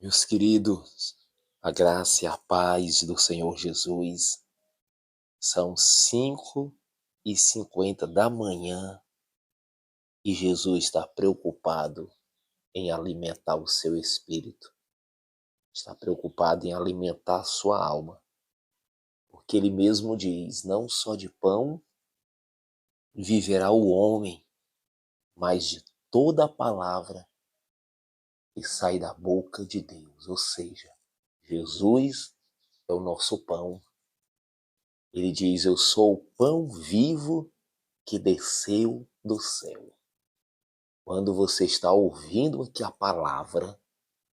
Meus queridos, a graça e a paz do Senhor Jesus. São 5h50 da manhã e Jesus está preocupado em alimentar o seu espírito. Está preocupado em alimentar a sua alma. Porque ele mesmo diz, não só de pão viverá o homem, mas de toda a palavra que sai da boca de Deus. Ou seja, Jesus é o nosso pão. Ele diz, eu sou o pão vivo que desceu do céu. Quando você está ouvindo aqui a palavra,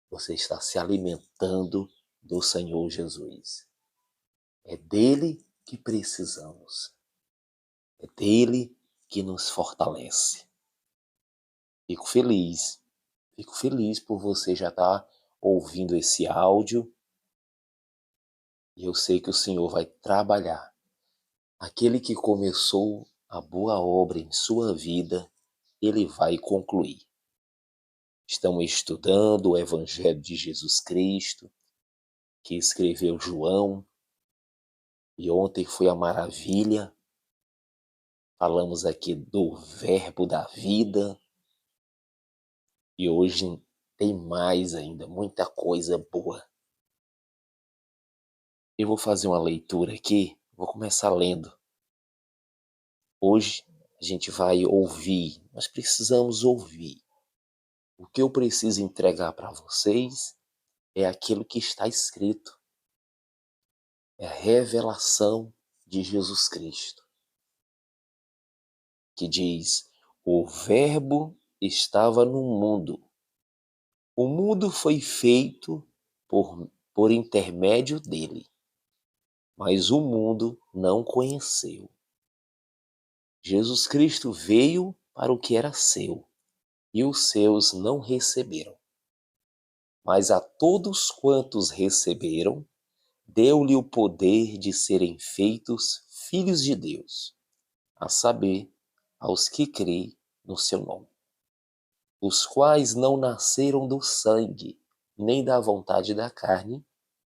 você está se alimentando do Senhor Jesus. É dele que precisamos. É dele que nos fortalece. Fico feliz por você já estar ouvindo esse áudio. E eu sei que o Senhor vai trabalhar. Aquele que começou a boa obra em sua vida, ele vai concluir. Estamos estudando o Evangelho de Jesus Cristo, que escreveu João, e ontem foi a maravilha. Falamos aqui do Verbo da vida, e hoje tem mais ainda, muita coisa boa. Eu vou fazer uma leitura aqui, vou começar lendo. Hoje a gente vai ouvir, nós precisamos ouvir. O que eu preciso entregar para vocês é aquilo que está escrito. É a revelação de Jesus Cristo, que diz, o Verbo estava no mundo. O mundo foi feito por intermédio dele, mas o mundo não conheceu. Jesus Cristo veio para o que era seu, e os seus não receberam. Mas a todos quantos receberam, deu-lhe o poder de serem feitos filhos de Deus, a saber, aos que crêem no seu nome, os quais não nasceram do sangue, nem da vontade da carne,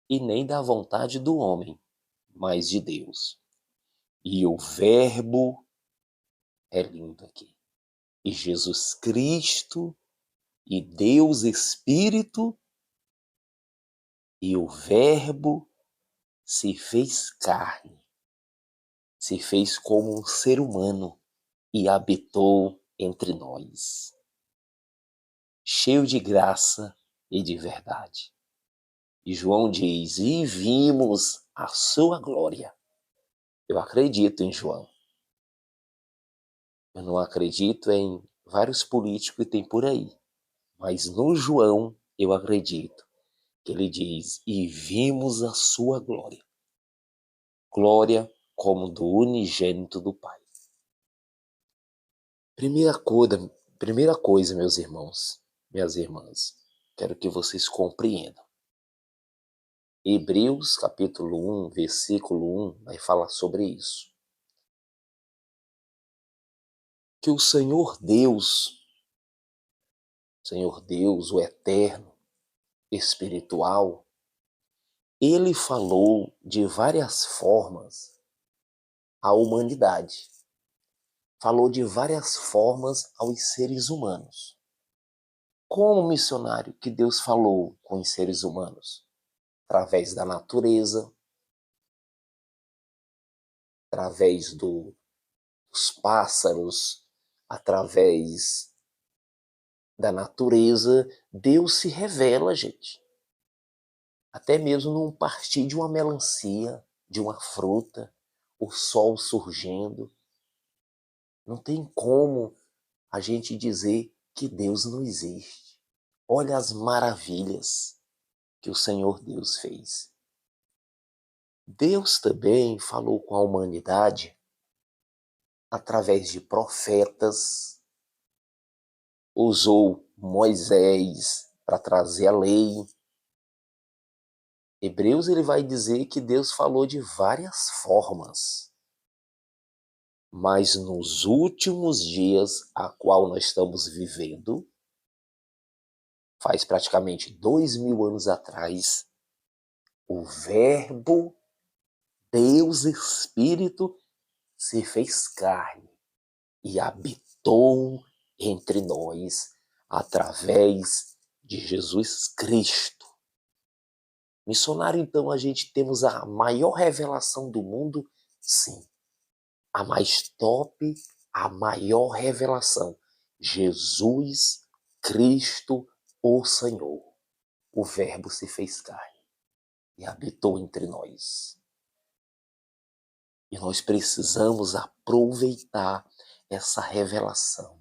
e nem da vontade do homem, mas de Deus. E o Verbo é lindo aqui. E Jesus Cristo, e Deus Espírito, e o Verbo se fez carne, se fez como um ser humano e habitou entre nós, cheio de graça e de verdade. E João diz, e vimos a sua glória. Eu acredito em João. Eu não acredito em vários políticos que tem por aí. Mas no João eu acredito que ele diz, e vimos a sua glória. Glória como do unigênito do Pai. Primeira coisa, meus irmãos, minhas irmãs, quero que vocês compreendam. Hebreus capítulo 1, versículo 1, vai falar sobre isso. Que o Senhor Deus, o eterno, espiritual, ele falou de várias formas à humanidade. Falou de várias formas aos seres humanos. Como missionário que Deus falou com os seres humanos? Através da natureza, através dos pássaros, através da natureza, Deus se revela, gente. Até mesmo num partir de uma melancia, de uma fruta, o sol surgindo. Não tem como a gente dizer que Deus não existe. Olha as maravilhas que o Senhor Deus fez. Deus também falou com a humanidade através de profetas, usou Moisés para trazer a lei. Hebreus ele vai dizer que Deus falou de várias formas. Mas nos últimos dias a qual nós estamos vivendo, faz praticamente 2000 anos atrás, o Verbo, Deus Espírito, se fez carne e habitou entre nós através de Jesus Cristo. Missionário, então, a gente temos a maior revelação do mundo? Sim. A mais top, a maior revelação. Jesus Cristo, o Senhor. O Verbo se fez carne e habitou entre nós. E nós precisamos aproveitar essa revelação.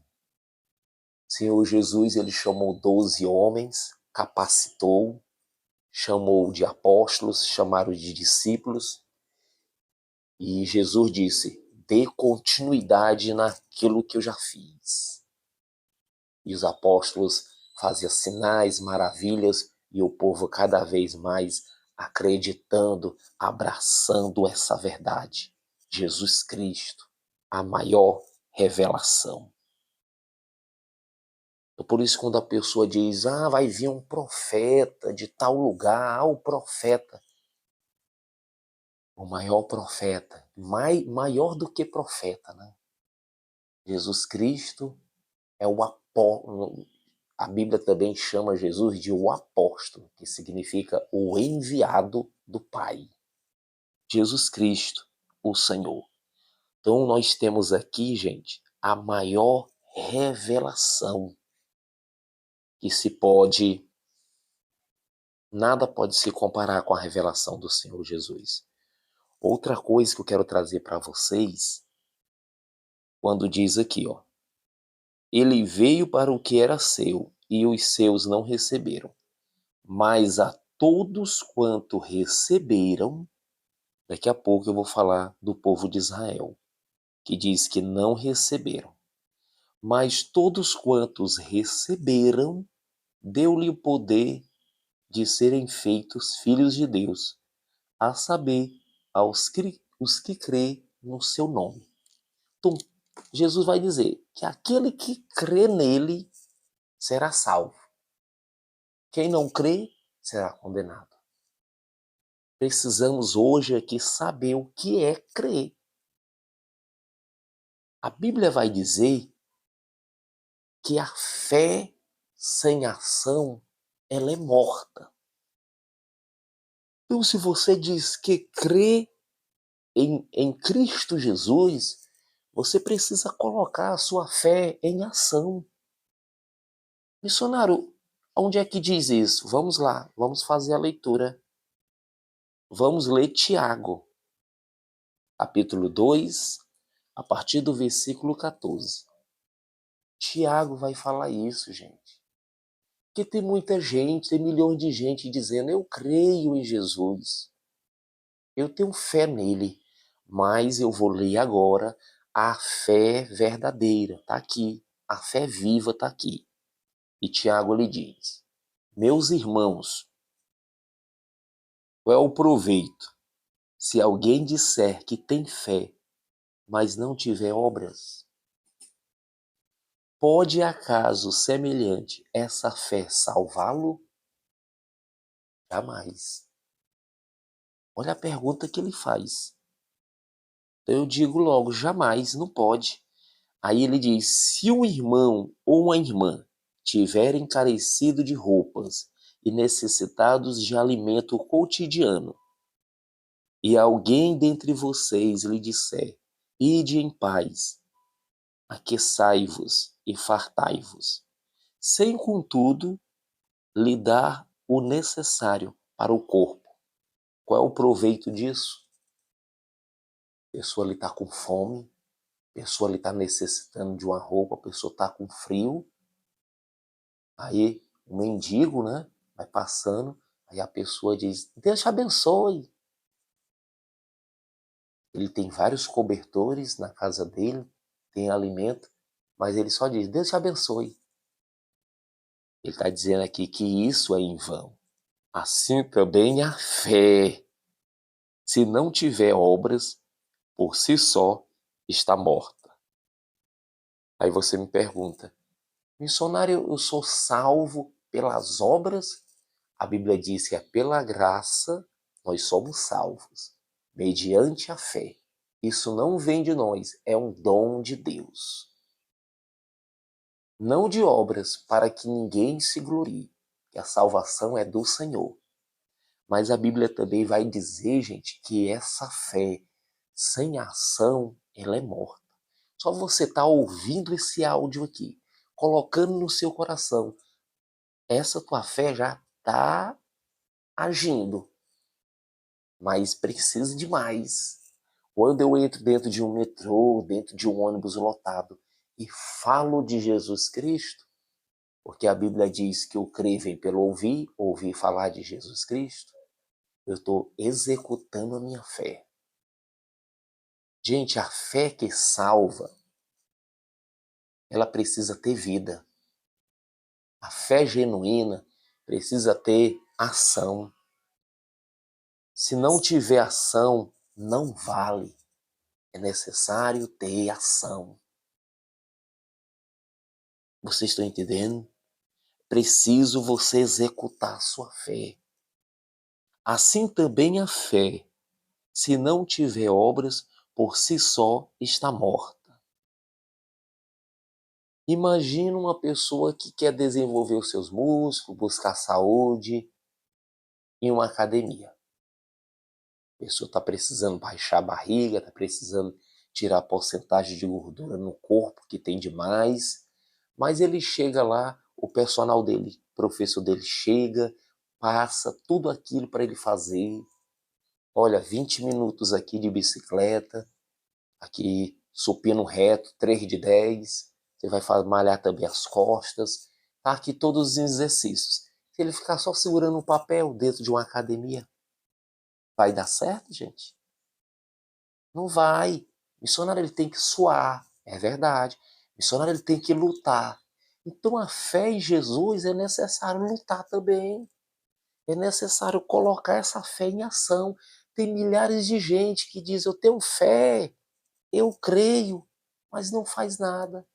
Senhor Jesus, ele chamou 12 homens, capacitou, chamou de apóstolos, chamaram de discípulos, e Jesus disse: dê continuidade naquilo que eu já fiz. E os apóstolos faziam sinais, maravilhas, e o povo cada vez mais acreditando, abraçando essa verdade. Jesus Cristo, a maior revelação. Por isso, quando a pessoa diz, vai vir um profeta de tal lugar, o profeta, o maior profeta, maior do que profeta, né? Jesus Cristo é o apóstolo. A Bíblia também chama Jesus de o apóstolo, que significa o enviado do Pai. Jesus Cristo, o Senhor. Então nós temos aqui, gente, a maior revelação que se pode. Nada pode se comparar com a revelação do Senhor Jesus. Outra coisa que eu quero trazer para vocês, quando diz aqui, ele veio para o que era seu, e os seus não receberam. Mas a todos quanto receberam, daqui a pouco eu vou falar do povo de Israel, que diz que não receberam. Mas todos quantos receberam, deu-lhe o poder de serem feitos filhos de Deus, a saber, os que crê no seu nome. Então, Jesus vai dizer que aquele que crê nele será salvo. Quem não crê será condenado. Precisamos hoje aqui saber o que é crer. A Bíblia vai dizer que a fé sem ação, ela é morta. Então, se você diz que crê em Cristo Jesus, você precisa colocar a sua fé em ação. Missionário, onde é que diz isso? Vamos lá, vamos fazer a leitura. Vamos ler Tiago, capítulo 2, a partir do versículo 14. Tiago vai falar isso, gente. Porque tem muita gente, tem milhões de gente dizendo, eu creio em Jesus, eu tenho fé nele, mas eu vou ler agora a fé verdadeira, está aqui, a fé viva está aqui. E Tiago lhe diz, meus irmãos, qual é o proveito se alguém disser que tem fé, mas não tiver obras? Pode acaso semelhante essa fé salvá-lo? Jamais. Olha a pergunta que ele faz. Então eu digo logo, jamais, não pode. Aí ele diz, se um irmão ou uma irmã tiverem carecido de roupas e necessitados de alimento cotidiano, e alguém dentre vocês lhe disser, ide em paz, aqueçai-vos e fartai-vos, sem contudo lhe dar o necessário para o corpo. Qual é o proveito disso? A pessoa ali está com fome, a pessoa ali está necessitando de uma roupa, a pessoa está com frio. Aí o mendigo, né, vai passando, aí a pessoa diz, Deus te abençoe. Ele tem vários cobertores na casa dele, tem alimento, mas ele só diz, Deus te abençoe. Ele está dizendo aqui que isso é em vão. Assim também a fé, se não tiver obras, por si só está morta. Aí você me pergunta, missionário, eu sou salvo pelas obras, a Bíblia diz que é pela graça nós somos salvos, mediante a fé. Isso não vem de nós, é um dom de Deus. Não de obras, para que ninguém se glorie, que a salvação é do Senhor. Mas a Bíblia também vai dizer, gente, que essa fé sem ação, ela é morta. Só você está ouvindo esse áudio aqui, colocando no seu coração, essa tua fé já está agindo, mas precisa de mais. Quando eu entro dentro de um metrô, dentro de um ônibus lotado e falo de Jesus Cristo, porque a Bíblia diz que o crer vem pelo ouvir, ouvir falar de Jesus Cristo, eu estou executando a minha fé. Gente, a fé que salva, ela precisa ter vida. A fé genuína precisa ter ação. Se não tiver ação, não vale. É necessário ter ação. Vocês estão entendendo? Preciso você executar sua fé. Assim também a fé, se não tiver obras, por si só está morta. Imagina uma pessoa que quer desenvolver os seus músculos, buscar saúde em uma academia. A pessoa está precisando baixar a barriga, está precisando tirar a porcentagem de gordura no corpo que tem demais, mas ele chega lá, o personal dele, o professor dele chega, passa tudo aquilo para ele fazer. Olha, 20 minutos aqui de bicicleta, aqui supino reto, 3 de 10. Você vai malhar também as costas. Tá aqui todos os exercícios. Se ele ficar só segurando um papel dentro de uma academia, vai dar certo, gente? Não vai. Missionário ele tem que suar, é verdade. Missionário ele tem que lutar. Então a fé em Jesus é necessário lutar também. É necessário colocar essa fé em ação. Tem milhares de gente que diz, eu tenho fé, eu creio, mas não faz nada.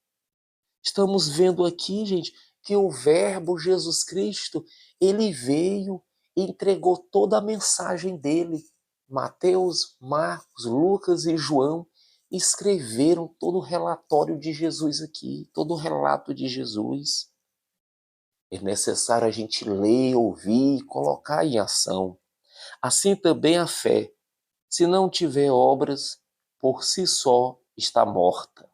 Estamos vendo aqui, gente, que o Verbo Jesus Cristo, ele veio e entregou toda a mensagem dele. Mateus, Marcos, Lucas e João escreveram todo o relatório de Jesus aqui, todo o relato de Jesus. É necessário a gente ler, ouvir e colocar em ação. Assim também a fé, se não tiver obras, por si só está morta.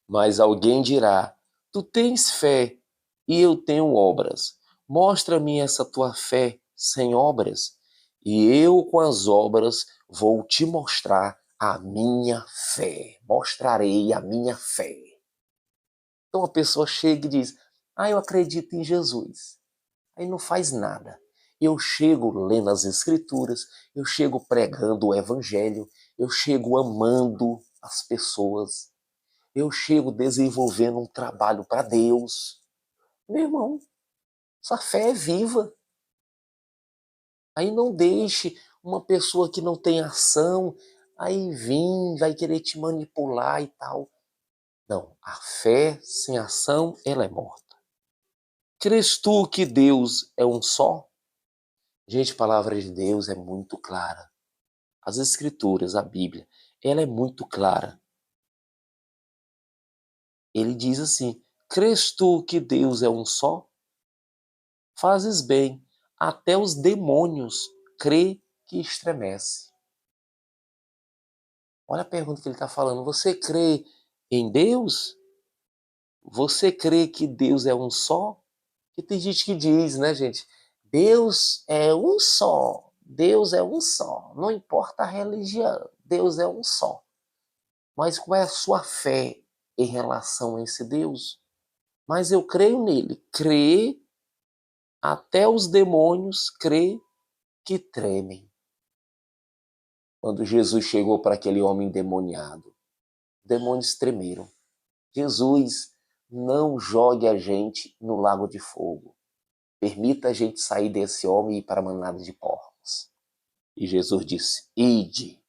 Mas alguém dirá, tu tens fé e eu tenho obras. Mostra-me essa tua fé sem obras, e eu com as obras vou te mostrar a minha fé. Mostrarei a minha fé. Então a pessoa chega e diz, eu acredito em Jesus. Aí não faz nada. Eu chego lendo as escrituras, eu chego pregando o evangelho, eu chego amando as pessoas, eu chego desenvolvendo um trabalho para Deus. Meu irmão, sua fé é viva. Aí não deixe uma pessoa que não tem ação, aí vir, vai querer te manipular e tal. Não, a fé sem ação, ela é morta. Crês tu que Deus é um só? Gente, a palavra de Deus é muito clara. As Escrituras, a Bíblia, ela é muito clara. Ele diz assim, crês tu que Deus é um só? Fazes bem, até os demônios crê que estremece. Olha a pergunta que ele está falando. Você crê em Deus? Você crê que Deus é um só? Porque tem gente que diz, né, gente? Deus é um só. Deus é um só. Não importa a religião. Deus é um só. Mas qual é a sua fé em relação a esse Deus? Mas eu creio nele. Crê, até os demônios crê que tremem. Quando Jesus chegou para aquele homem endemoniado, demônios tremeram. Jesus, não jogue a gente no lago de fogo. Permita a gente sair desse homem e ir para a manada de porcos. E Jesus disse, ide.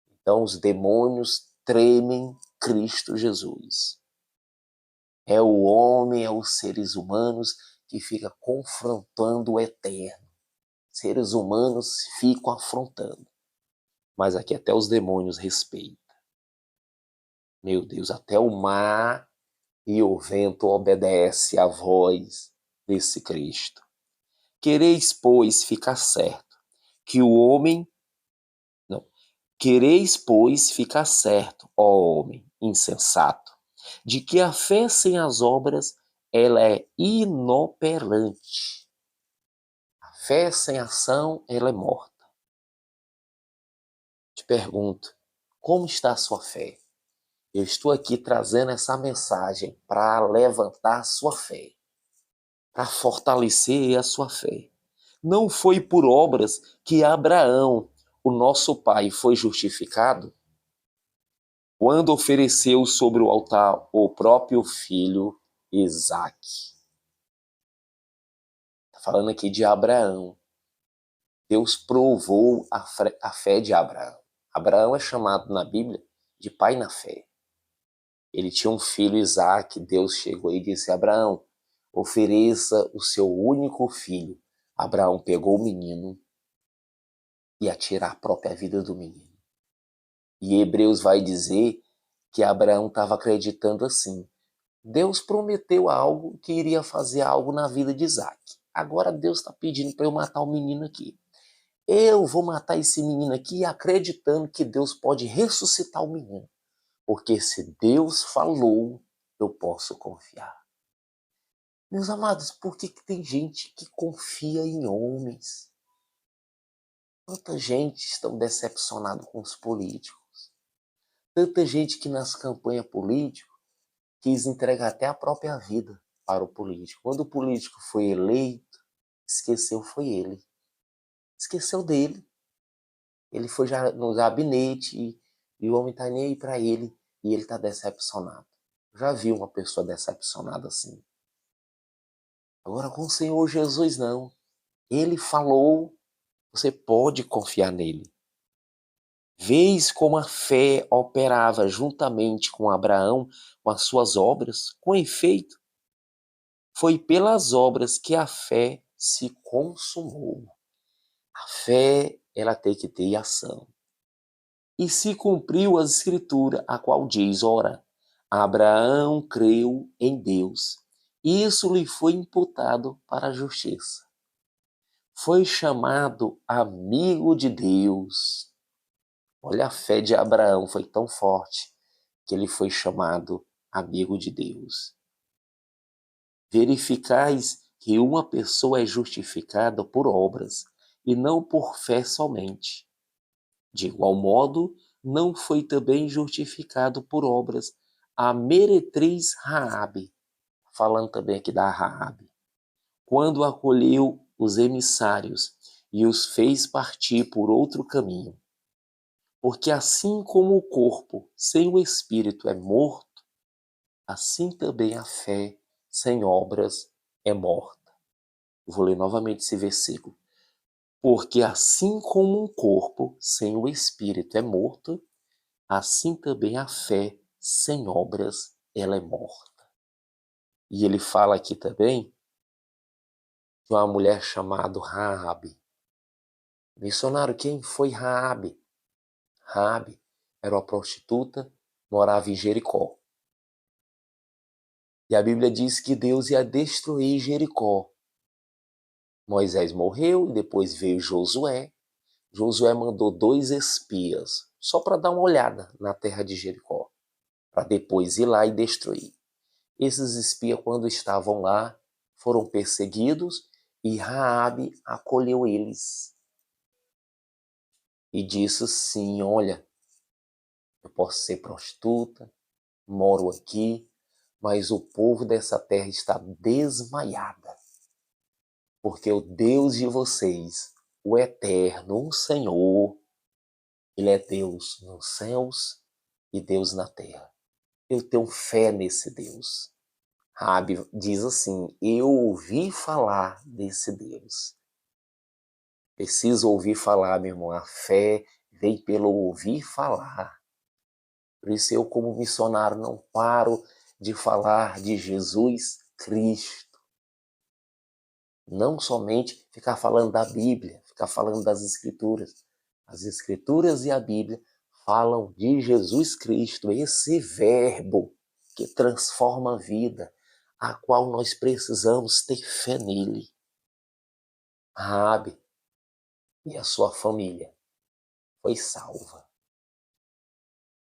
Então os demônios tremem Cristo Jesus. É o homem, é os seres humanos que ficam confrontando o eterno. Seres humanos ficam afrontando. Mas aqui até os demônios respeitam. Meu Deus, até o mar e o vento obedece à voz desse Cristo. Quereis, pois, ficar certo que o homem... Não. Quereis, pois, ficar certo, ó homem insensato, de que a fé sem as obras, ela é inoperante. A fé sem ação, ela é morta. Te pergunto, como está a sua fé? Eu estou aqui trazendo essa mensagem para levantar a sua fé, para fortalecer a sua fé. Não foi por obras que Abraão, o nosso pai, foi justificado quando ofereceu sobre o altar o próprio filho Isaque. Está falando aqui de Abraão. Deus provou a fé de Abraão. Abraão é chamado na Bíblia de pai na fé. Ele tinha um filho, Isaque. Deus chegou e disse: Abraão, ofereça o seu único filho. Abraão pegou o menino e ia tirar a própria vida do menino. E Hebreus vai dizer que Abraão estava acreditando assim: Deus prometeu algo, que iria fazer algo na vida de Isaque. Agora Deus está pedindo para eu matar o menino aqui. Eu vou matar esse menino aqui acreditando que Deus pode ressuscitar o menino. Porque se Deus falou, eu posso confiar. Meus amados, por que tem gente que confia em homens? Tanta gente está decepcionada com os políticos. Tanta gente que nas campanhas políticas quis entregar até a própria vida para o político. Quando o político foi eleito, esqueceu foi ele. Esqueceu dele. Ele foi já no gabinete e o homem está nem aí para ele e ele está decepcionado. Já vi uma pessoa decepcionada assim. Agora com o Senhor Jesus não. Ele falou, você pode confiar nele. Vês como a fé operava juntamente com Abraão, com as suas obras, com efeito. Foi pelas obras que a fé se consumou. A fé, ela tem que ter ação. E se cumpriu a escritura, a qual diz, ora, Abraão creu em Deus, e isso lhe foi imputado para a justiça. Foi chamado amigo de Deus. Olha, a fé de Abraão foi tão forte que ele foi chamado amigo de Deus. Verificais que uma pessoa é justificada por obras e não por fé somente. De igual modo, não foi também justificado por obras a meretriz Raabe, falando também aqui da Raabe, quando acolheu os emissários e os fez partir por outro caminho. Porque assim como o corpo sem o espírito é morto, assim também a fé sem obras é morta. Vou ler novamente esse versículo. Porque assim como um corpo sem o espírito é morto, assim também a fé sem obras ela é morta. E ele fala aqui também de uma mulher chamada Raabe. Missionário, quem foi Raabe? Raabe era uma prostituta, morava em Jericó. E a Bíblia diz que Deus ia destruir Jericó. Moisés morreu e depois veio Josué. Josué mandou 2 espias, só para dar uma olhada na terra de Jericó, para depois ir lá e destruir. Esses espias, quando estavam lá, foram perseguidos e Raabe acolheu eles. E disse assim, olha, eu posso ser prostituta, moro aqui, mas o povo dessa terra está desmaiada. Porque o Deus de vocês, o Eterno, o Senhor, Ele é Deus nos céus e Deus na terra. Eu tenho fé nesse Deus. Raabe diz assim, eu ouvi falar desse Deus. Preciso ouvir falar, meu irmão. A fé vem pelo ouvir falar. Por isso eu, como missionário, não paro de falar de Jesus Cristo. Não somente ficar falando da Bíblia, ficar falando das Escrituras. As Escrituras e a Bíblia falam de Jesus Cristo, esse verbo que transforma a vida, a qual nós precisamos ter fé nele. Raabe e a sua família foi salva,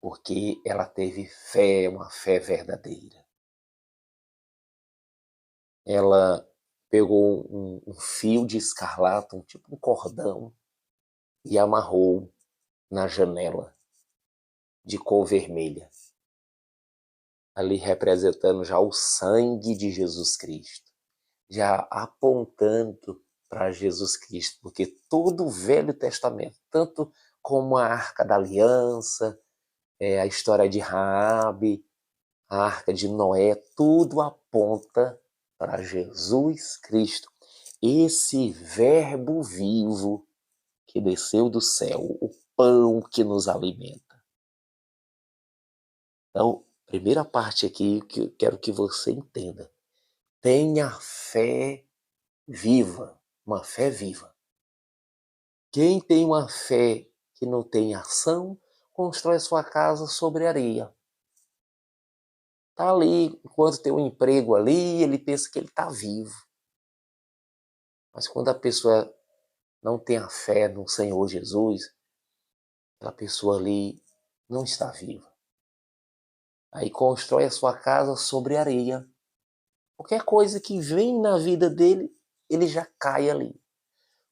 porque ela teve fé, uma fé verdadeira. Ela pegou um fio de escarlata, tipo um cordão, e amarrou na janela de cor vermelha, ali representando já o sangue de Jesus Cristo, já apontando para Jesus Cristo, porque todo o Velho Testamento, tanto como a Arca da Aliança, a história de Raabe, a Arca de Noé, tudo aponta para Jesus Cristo, esse verbo vivo que desceu do céu, o pão que nos alimenta. Então, primeira parte aqui que eu quero que você entenda. Tenha fé viva, uma fé viva. Quem tem uma fé que não tem ação, constrói sua casa sobre areia. Está ali, enquanto tem um emprego ali, ele pensa que ele está vivo. Mas quando a pessoa não tem a fé no Senhor Jesus, aquela pessoa ali não está viva. Aí constrói a sua casa sobre areia. Qualquer coisa que vem na vida dele, ele já cai ali.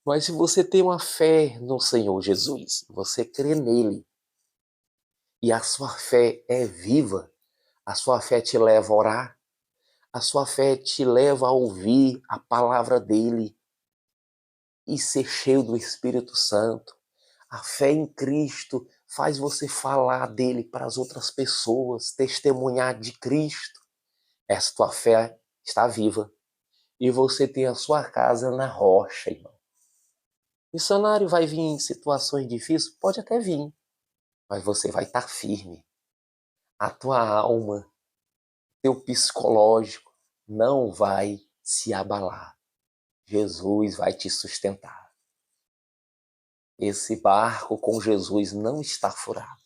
Mas se você tem uma fé no Senhor Jesus, você crê nele, e a sua fé é viva, a sua fé te leva a orar, a sua fé te leva a ouvir a palavra dele e ser cheio do Espírito Santo. A fé em Cristo faz você falar dele para as outras pessoas, testemunhar de Cristo. Essa tua fé está viva. E você tem a sua casa na rocha, irmão. Missionário vai vir em situações difíceis? Pode até vir, mas você vai estar firme. A tua alma, teu psicológico não vai se abalar. Jesus vai te sustentar. Esse barco com Jesus não está furado,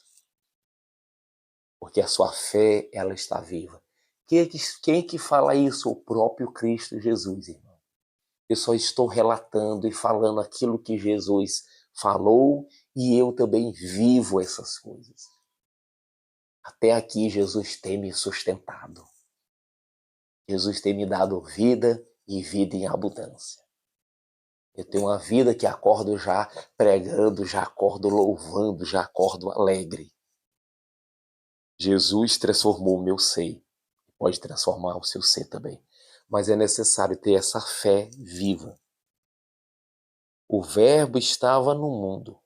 porque a sua fé, ela está viva. Quem que fala isso? O próprio Cristo Jesus, irmão. Eu só estou relatando e falando aquilo que Jesus falou e eu também vivo essas coisas. Até aqui Jesus tem me sustentado. Jesus tem me dado vida e vida em abundância. Eu tenho uma vida que acordo já pregando, já acordo louvando, já acordo alegre. Jesus transformou o meu ser. Pode transformar o seu ser também. Mas é necessário ter essa fé viva. O Verbo estava no mundo.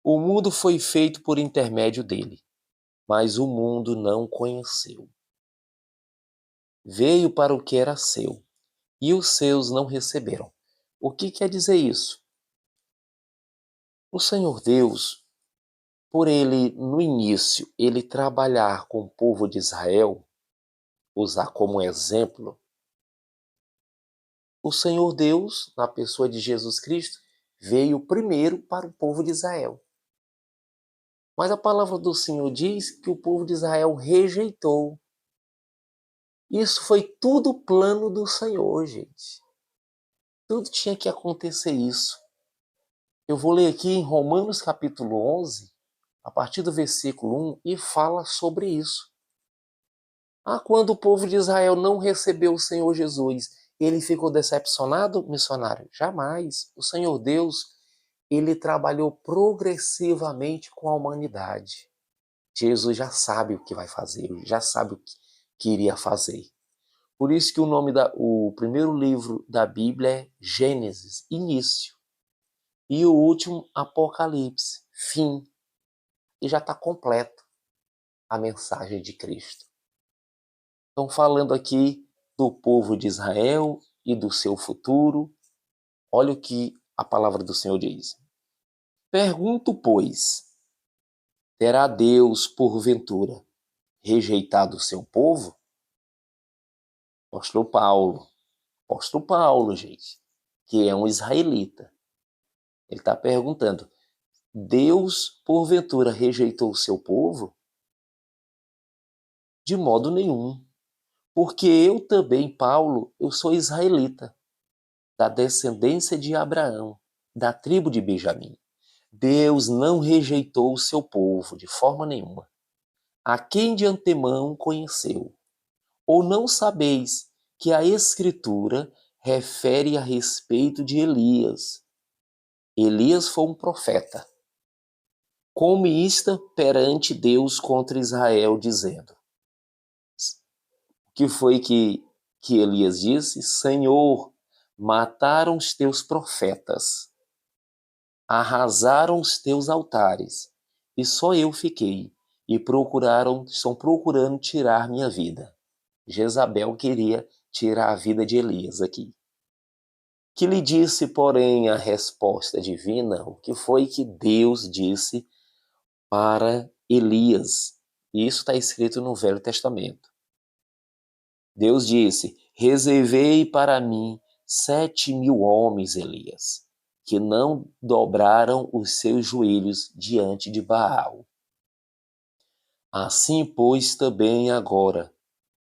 O mundo foi feito por intermédio dele, mas o mundo não o conheceu. Veio para o que era seu, e os seus não receberam. O que quer dizer isso? O Senhor Deus, por ele, no início, ele trabalhar com o povo de Israel, usar como exemplo, o Senhor Deus, na pessoa de Jesus Cristo, veio primeiro para o povo de Israel. Mas a palavra do Senhor diz que o povo de Israel rejeitou. Isso foi tudo plano do Senhor, gente. Tudo tinha que acontecer isso. Eu vou ler aqui em Romanos capítulo 11, a partir do versículo 1, e fala sobre isso. Quando o povo de Israel não recebeu o Senhor Jesus, ele ficou decepcionado, missionário? Jamais. O Senhor Deus, ele trabalhou progressivamente com a humanidade. Jesus já sabe o que vai fazer, já sabe o que iria fazer. Por isso que o primeiro livro da Bíblia é Gênesis, início. E o último, Apocalipse, fim. E já está completo a mensagem de Cristo. Estão falando aqui do povo de Israel e do seu futuro. Olha o que a palavra do Senhor diz. Pergunto, pois, terá Deus, porventura, rejeitado o seu povo? Apóstolo Paulo, gente, que é um israelita. Ele está perguntando: Deus, porventura, rejeitou o seu povo? De modo nenhum. Porque eu também, Paulo, eu sou israelita, da descendência de Abraão, da tribo de Benjamim. Deus não rejeitou o seu povo de forma nenhuma. A quem de antemão conheceu? Ou não sabeis que a Escritura refere a respeito de Elias? Elias foi um profeta, comista perante Deus contra Israel, dizendo: que foi que Elias disse? Senhor, mataram os teus profetas, arrasaram os teus altares, e só eu fiquei, e estão procurando tirar minha vida. Jezabel queria tirar a vida de Elias aqui. Que lhe disse, porém, a resposta divina, o que foi que Deus disse para Elias. E isso está escrito no Velho Testamento. Deus disse: reservei para mim 7.000 homens, Elias, que não dobraram os seus joelhos diante de Baal. Assim, pois, também agora,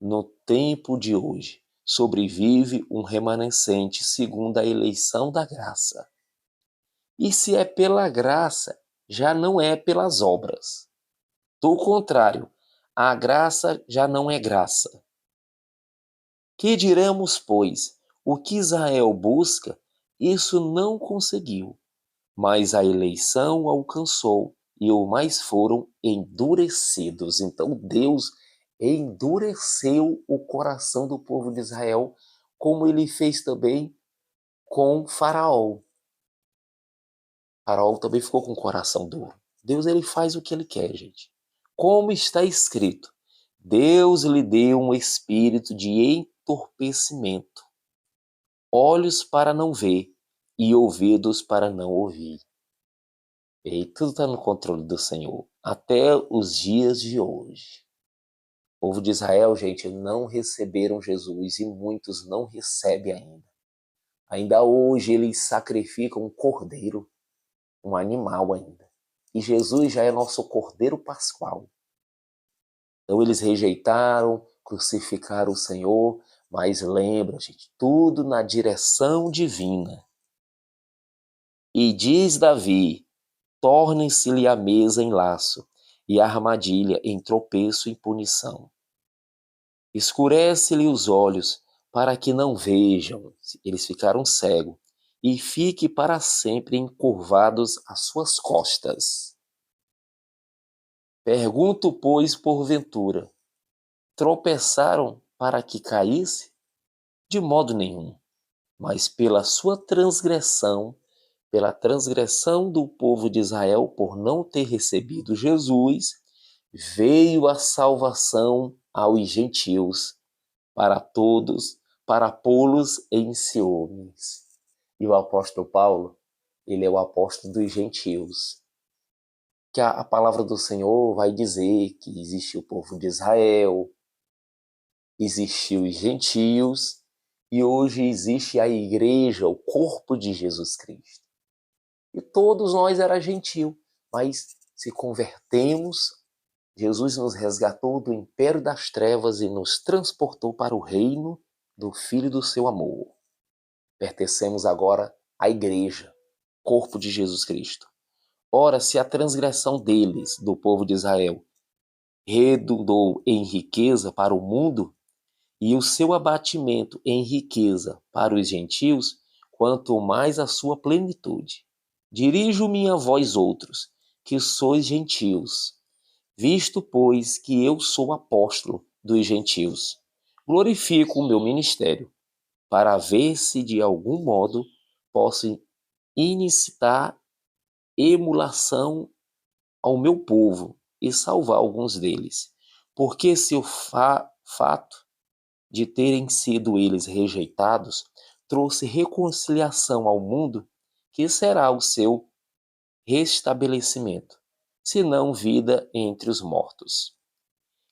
no tempo de hoje, sobrevive um remanescente segundo a eleição da graça. E se é pela graça, já não é pelas obras. Do contrário, a graça já não é graça. Que diremos, pois? O que Israel busca, isso não conseguiu, mas a eleição alcançou e o mais foram endurecidos. Então Deus endureceu o coração do povo de Israel, como ele fez também com Faraó. Faraó também ficou com o coração duro. Deus, ele faz o que ele quer, gente. Como está escrito, Deus lhe deu um espírito de entorpecimento, olhos para não ver e ouvidos para não ouvir. E tudo está no controle do Senhor, até os dias de hoje. O povo de Israel, gente, não receberam Jesus e muitos não recebem ainda. Ainda hoje eles sacrificam um cordeiro, um animal ainda. E Jesus já é nosso cordeiro pascual. Então eles rejeitaram, crucificaram o Senhor, mas lembra, gente, tudo na direção divina. E diz Davi: torne-se-lhe a mesa em laço, e a armadilha em tropeço e punição. Escurece-lhe os olhos, para que não vejam, eles ficaram cegos, e fique para sempre encurvados às suas costas. Pergunto, pois, porventura, tropeçaram para que caísse? De modo nenhum, mas pela sua transgressão, pela transgressão do povo de Israel por não ter recebido Jesus, veio a salvação aos gentios, para todos, para pô-los em ciúmes. E o apóstolo Paulo, ele é o apóstolo dos gentios. Que a palavra do Senhor vai dizer que existe o povo de Israel, existiu os gentios, e hoje existe a igreja, o corpo de Jesus Cristo. E todos nós era gentil, mas se convertemos, Jesus nos resgatou do império das trevas e nos transportou para o reino do Filho do seu amor. Pertencemos agora à igreja, corpo de Jesus Cristo. Ora, se a transgressão deles, do povo de Israel, redundou em riqueza para o mundo, e o seu abatimento em riqueza para os gentios, quanto mais a sua plenitude. Dirijo-me a vós outros, que sois gentios, visto, pois, que eu sou apóstolo dos gentios. Glorifico o meu ministério, para ver se de algum modo posso incitar emulação ao meu povo e salvar alguns deles. Porque se o fato de terem sido eles rejeitados trouxe reconciliação ao mundo, que será o seu restabelecimento, senão vida entre os mortos.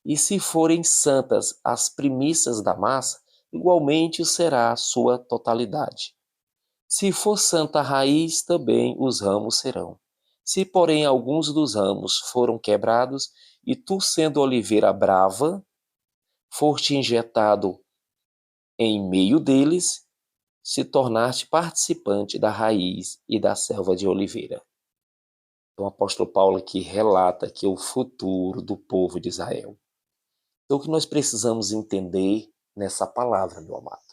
E se forem santas as primícias da massa, igualmente será a sua totalidade. Se for santa a raiz, também os ramos serão. Se, porém, alguns dos ramos foram quebrados, e tu, sendo oliveira brava, foste injetado em meio deles, se tornaste participante da raiz e da selva de oliveira. Então, o apóstolo Paulo aqui relata que o futuro do povo de Israel. Então, o que nós precisamos entender nessa palavra, meu amado?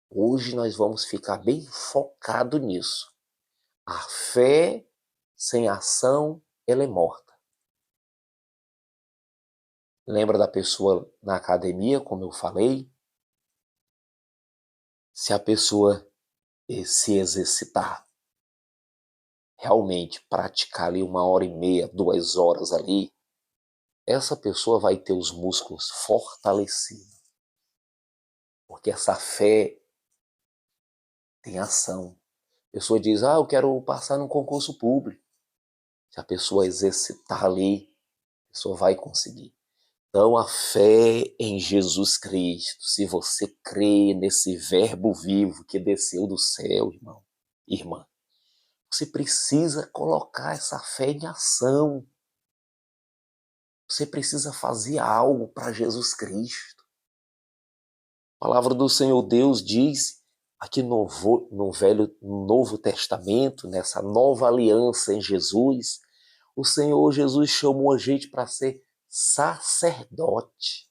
Hoje nós vamos ficar bem focado nisso. A fé sem ação, ela é morta. Lembra da pessoa na academia, como eu falei? Se a pessoa se exercitar, realmente praticar ali 1h30, 2 horas ali, essa pessoa vai ter os músculos fortalecidos. Porque essa fé tem ação. A pessoa diz, eu quero passar num concurso público. Se a pessoa exercitar ali, a pessoa vai conseguir. Então, a fé em Jesus Cristo, se você crê nesse verbo vivo que desceu do céu, irmão, irmã, você precisa colocar essa fé em ação. Você precisa fazer algo para Jesus Cristo. A palavra do Senhor Deus diz aqui no Novo Testamento, nessa nova aliança em Jesus, o Senhor Jesus chamou a gente para ser sacerdote,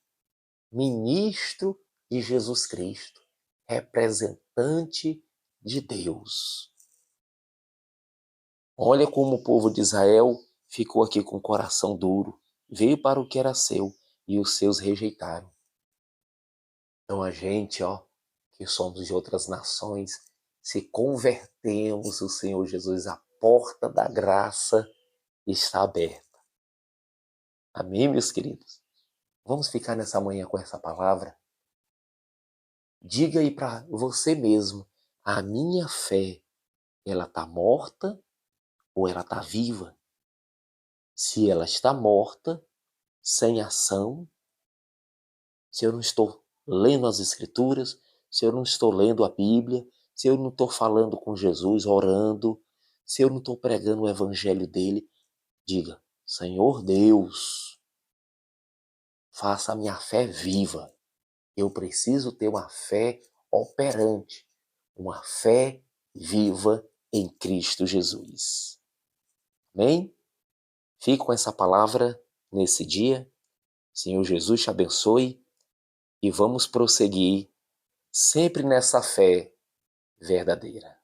ministro de Jesus Cristo, representante de Deus. Olha como o povo de Israel ficou aqui com o coração duro, veio para o que era seu e os seus rejeitaram. Então a gente, que somos de outras nações, se convertemos, o Senhor Jesus, a porta da graça está aberta. Amém, meus queridos? Vamos ficar nessa manhã com essa palavra? Diga aí para você mesmo, a minha fé, ela está morta ou ela está viva? Se ela está morta, sem ação, se eu não estou lendo as Escrituras, se eu não estou lendo a Bíblia, se eu não estou falando com Jesus, orando, se eu não estou pregando o Evangelho dele, diga, Senhor Deus, faça a minha fé viva. Eu preciso ter uma fé operante, uma fé viva em Cristo Jesus. Amém? Fique com essa palavra nesse dia. Senhor Jesus te abençoe e vamos prosseguir sempre nessa fé verdadeira.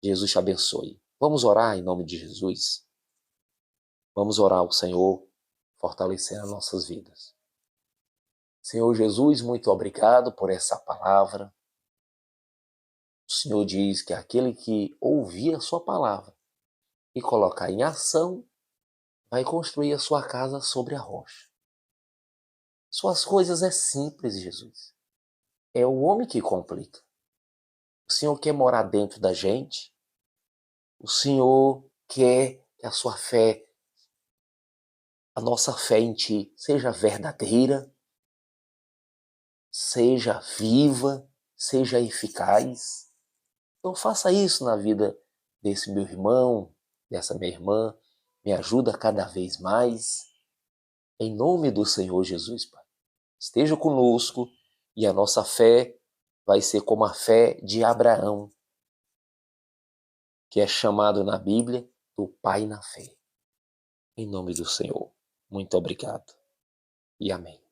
Jesus te abençoe. Vamos orar em nome de Jesus? Vamos orar ao Senhor, fortalecendo as nossas vidas. Senhor Jesus, muito obrigado por essa palavra. O Senhor diz que aquele que ouvir a sua palavra e colocar em ação, vai construir a sua casa sobre a rocha. Suas coisas é simples, Jesus. É o homem que complica. O Senhor quer morar dentro da gente. O Senhor quer que a sua fé, a nossa fé em Ti, seja verdadeira, seja viva, seja eficaz. Então faça isso na vida desse meu irmão, dessa minha irmã. Me ajuda cada vez mais. Em nome do Senhor Jesus, Pai. Esteja conosco e a nossa fé vai ser como a fé de Abraão, que é chamado na Bíblia do pai na fé. Em nome do Senhor. Muito obrigado e amém.